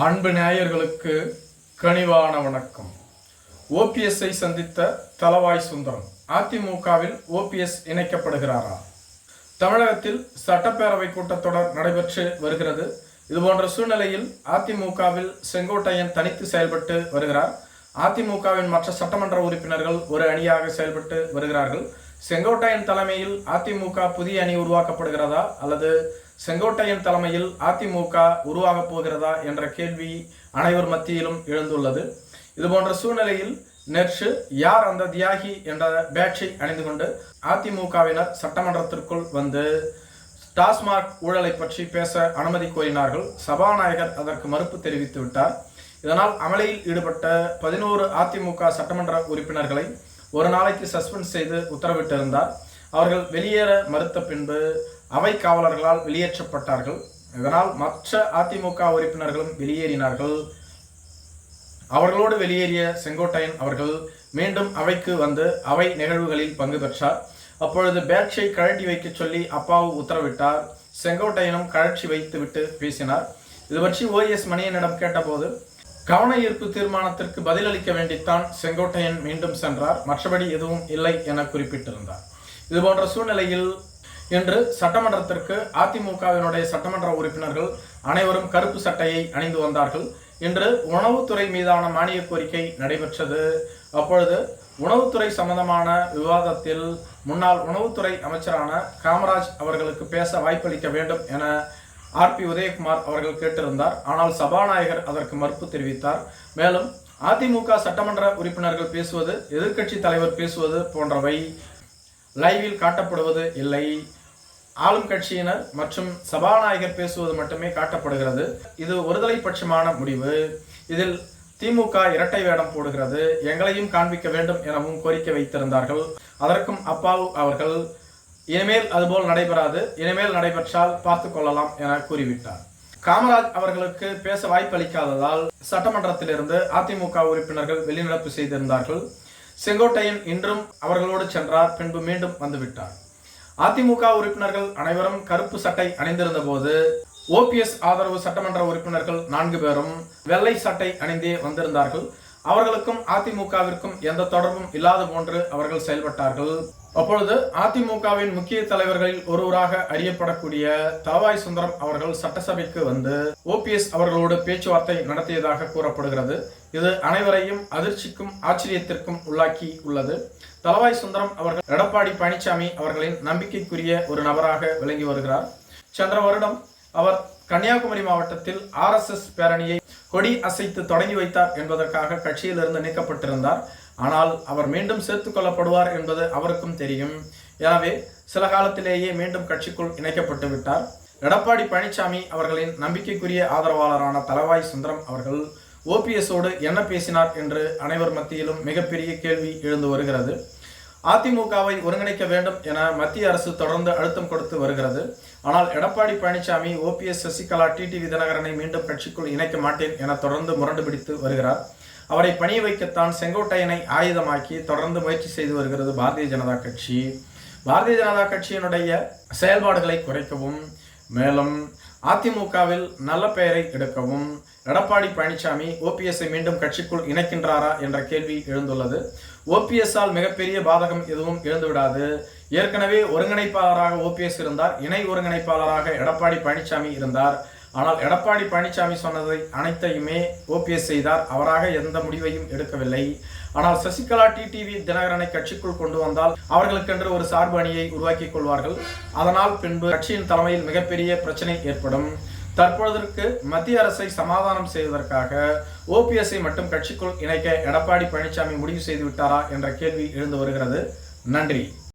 அன்பு நேயர்களுக்கு கனிவான வணக்கம். ஓபிஎஸ்ஐ சந்தித்த தளவாய் சுந்தரம். அதிமுகவில் ஓபிஎஸ் இணைக்கப்படுகிறாரா? தமிழகத்தில் சட்டப்பேரவை கூட்டத்தொடர் நடைபெற்று வருகிறது. இதுபோன்ற சூழ்நிலையில் அதிமுகவில் செங்கோட்டையன் தனித்து செயல்பட்டு வருகிறார். அதிமுகவின் மற்ற சட்டமன்ற உறுப்பினர்கள் ஒரு அணியாக செயல்பட்டு வருகிறார்கள். செங்கோட்டையன் தலைமையில் அதிமுக புதிய அணி உருவாக்கப்படுகிறதா அல்லது செங்கோட்டையன் தலைமையில் அதிமுக உருவாகப் போகிறதா என்ற கேள்வி அனைவர் மத்தியிலும் எழுந்துள்ளது. இதுபோன்ற சூழ்நிலையில் நேற்று யார் அந்த தியாகி என்ற பேட்சை அணிந்து கொண்டு அதிமுகவினர் சட்டமன்றத்திற்குள் வந்து டாஸ்மாக் ஊழலை பற்றி பேச அனுமதி கோரினார்கள். சபாநாயகர் அதற்கு மறுப்பு தெரிவித்து விட்டார். இதனால் அமளியில் ஈடுபட்ட 11 அதிமுக சட்டமன்ற உறுப்பினர்களை ஒரு நாளைக்கு சஸ்பெண்ட் செய்து உத்தரவிட்டிருந்தார். அவர்கள் வெளியேற மறுத்த பின்பு அவை காவலர்களால் வெளியேற்றப்பட்டார்கள். இதனால் மற்ற அதிமுக உறுப்பினர்களும் வெளியேறினார்கள். அவர்களோடு வெளியேறிய செங்கோட்டையன் அவர்கள் மீண்டும் அவைக்கு வந்து அவை நிகழ்வுகளில் பங்கு பெற்றார். அப்பொழுது பேட்சை கழட்டி வைக்க சொல்லி அப்பாவு உத்தரவிட்டார். செங்கோட்டையனும் கழற்றி வைத்து விட்டு பேசினார். இது பற்றி OS மணியனிடம் கேட்டபோது கவன ஈர்ப்பு தீர்மானத்திற்கு பதிலளிக்க வேண்டித்தான் செங்கோட்டையன் மீண்டும் சென்றார், மற்றபடி எதுவும் இல்லை என குறிப்பிட்டிருந்தார். இதுபோன்ற சூழ்நிலையில் இன்று சட்டமன்றத்திற்கு அதிமுகவினுடைய சட்டமன்ற உறுப்பினர்கள் அனைவரும் கருப்பு சட்டையை அணிந்து வந்தார்கள். இன்று உணவுத்துறை மீதான மானிய கோரிக்கை நடைபெற்றது. அப்பொழுது உணவுத்துறை சம்பந்தமான விவாதத்தில் முன்னாள் உணவுத்துறை அமைச்சரான காமராஜ் அவர்களுக்கு பேச வாய்ப்பளிக்க வேண்டும் என RP உதயகுமார் அவர்கள் கேட்டிருந்தார். ஆனால் சபாநாயகர் அதற்கு மறுப்பு தெரிவித்தார். மேலும் அதிமுக சட்டமன்ற உறுப்பினர்கள் பேசுவது, எதிர்க்கட்சி தலைவர் பேசுவது போன்றவை லைவில் காட்டப்படுவது இல்லை. ஆளும் கட்சியினர் மற்றும் சபாநாயகர் பேசுவது மட்டுமே காட்டப்படுகிறது. இது ஒருதலை பட்சமான முடிவு. இதில் திமுக இரட்டை வேடம் போடுகிறது. எங்களையும் காண்பிக்க வேண்டும் எனவும் கோரிக்கை வைத்திருந்தார்கள். அதற்கும் அப்பாவு அவர்கள் இனிமேல் அதுபோல் நடைபெறாது, இனிமேல் நடைபெற்றால் பார்த்து கொள்ளலாம் என கூறிவிட்டார். காமராஜ் அவர்களுக்கு பேச வாய்ப்பளிக்காததால் சட்டமன்றத்திலிருந்து அதிமுக உறுப்பினர்கள் வெளிநடப்பு செய்திருந்தார்கள். செங்கோட்டையன் இன்றும் அவர்களோடு சென்றார். பின்பு மீண்டும் வந்துவிட்டார். அதிமுக உறுப்பினர்கள் அனைவரும் கருப்பு சட்டை அணிந்திருந்த போது OPS ஆதரவு சட்டமன்ற உறுப்பினர்கள் 4 பேரும் வெள்ளை சட்டை அணிந்தே வந்திருந்தார்கள். அவர்களுக்கும் அதிமுகவிற்கும் எந்த தொடர்பும் இல்லாத போன்று அவர்கள் செயல்பட்டார்கள். அப்பொழுது அதிமுகவின் முக்கிய தலைவர்களில் ஒருவராக அறியப்படக்கூடிய தளவாய் சுந்தரம் அவர்கள் சட்டசபைக்கு வந்து OPS அவர்களோடு பேச்சுவார்த்தை நடத்தியதாக கூறப்படுகிறது. இது அனைவரையும் அதிர்ச்சிக்கும் ஆச்சரியத்திற்கும் உள்ளாக்கி உள்ளது. தளவாய் சுந்தரம் அவர்கள் எடப்பாடி பழனிசாமி அவர்களின் நம்பிக்கைக்குரிய ஒரு நபராக விளங்கி வருகிறார். சென்ற வருடம் அவர் கன்னியாகுமரி மாவட்டத்தில் RSS பேரணியை கொடி அசைத்து தொடங்கி வைத்தார் என்பதற்காக கட்சியிலிருந்து நீக்கப்பட்டிருந்தார். ஆனால் அவர் மீண்டும் சேர்த்துக் கொள்ளப்படுவார் என்பது அவருக்கும் தெரியும். எனவே சில காலத்திலேயே மீண்டும் கட்சிக்குள் இணைக்கப்பட்டு விட்டார். எடப்பாடி பழனிசாமி அவர்களின் நம்பிக்கைக்குரிய ஆதரவாளரான தளவாய் சுந்தரம் அவர்கள் OPSோடு என்ன பேசினார் என்று அனைவர் மத்தியிலும் மிகப்பெரிய கேள்வி எழுந்து வருகிறது. அதிமுகவை ஒருங்கிணைக்க வேண்டும் என மத்திய அரசு தொடர்ந்து அழுத்தம் கொடுத்து வருகிறது. ஆனால் எடப்பாடி பழனிசாமி OPS சசிகலா TTV தினகரனை மீண்டும் கட்சிக்குள் இணைக்க மாட்டேன் என தொடர்ந்து முரண்டு பிடித்து வருகிறார். அவரை பணிய வைக்கத்தான் செங்கோட்டையனை ஆயுதமாக்கி தொடர்ந்து முயற்சி செய்து வருகிறது பாரதிய ஜனதா கட்சி. பாரதிய ஜனதா கட்சியினுடைய செயல்பாடுகளை குறைக்கவும், மேலும் அதிமுகவில் நல்ல பெயரை எடுக்கவும் எடப்பாடி பழனிசாமி OPSஐ மீண்டும் கட்சிக்குள் இணைக்கின்றாரா என்ற கேள்வி எழுந்துள்ளது. OPSஆல் மிகப்பெரிய பாதகம் எதுவும் எழுந்துவிடாது. ஏற்கனவே ஒருங்கிணைப்பாளராக OPS இருந்தார், இணை ஒருங்கிணைப்பாளராக எடப்பாடி பழனிசாமி இருந்தார். ஆனால் எடப்பாடி பழனிசாமி சொன்னதை அனைத்தையுமே OPS செய்தார். அவராக எந்த முடிவையும் எடுக்கவில்லை. ஆனால் சசிகலா TTV தினகரனை கட்சிக்குள் கொண்டு வந்தால் அவர்களுக்கென்று ஒரு சார்பு அணியை உருவாக்கி கொள்வார்கள். அதனால் பின்பு கட்சியின் தலைமையில் மிகப்பெரிய பிரச்சனை ஏற்படும். தற்பொழுதற்கு மத்திய அரசை சமாதானம் செய்வதற்காக OPSஐ மட்டும் கட்சிக்குள் இணைக்க எடப்பாடி பழனிசாமி முடிவு செய்து விட்டாரா என்ற கேள்வி எழுந்து வருகிறது. நன்றி.